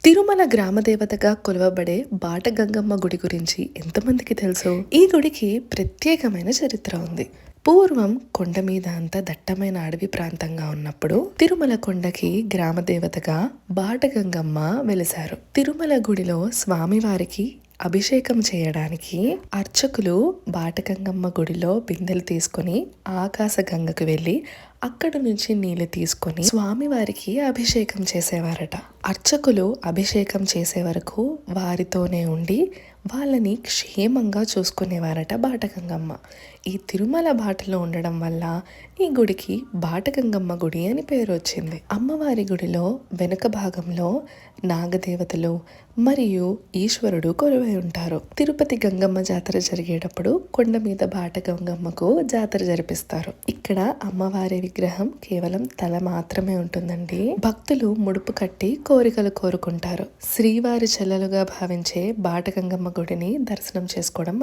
తిరుమల గ్రామదేవతగా కొలవబడే బాటగంగమ్మ గుడి గురించి ఎంతమందికి తెలుసు? ఈ గుడికి ప్రత్యేకమైన చరిత్ర ఉంది. పూర్వం కొండ మీద అంతా దట్టమైన అడవి ప్రాంతంగా ఉన్నప్పుడు తిరుమల కొండకి గ్రామదేవతగా బాటగంగమ్మ వెలిశారు. తిరుమల గుడిలో స్వామివారికి అభిషేకం చేయడానికి అర్చకులు బాటగంగమ్మ గుడిలో బిందెలు తీసుకుని ఆకాశ గంగకు వెళ్ళి అక్కడ నుంచి నీళ్లు తీసుకొని స్వామివారికి అభిషేకం చేసేవారట. అర్చకులు అభిషేకం చేసే వరకు వారితోనే ఉండి వాళ్ళని క్షేమంగా చూసుకునేవారట బాటగంగమ్మ. ఈ తిరుమల బాటలో ఉండడం వల్ల ఈ గుడికి బాటగంగమ్మ గుడి అని పేరు వచ్చింది. అమ్మవారి గుడిలో వెనుక భాగంలో నాగదేవతలు మరియు ఈశ్వరుడు కొలువై ఉంటారు. తిరుపతి గంగమ్మ జాతర జరిగేటప్పుడు కొండ మీద బాటగంగమ్మకు జాతర జరిపిస్తారు. ఇక్కడ అమ్మవారి విగ్రహం కేవలం తల మాత్రమే ఉంటుందండి. భక్తులు ముడుపు కట్టి కోరికలు కోరుకుంటారు. శ్రీవారి చెల్లెలుగా భావించే బాటగంగమ్మ గుడిని దర్శనం చేసుకోవడం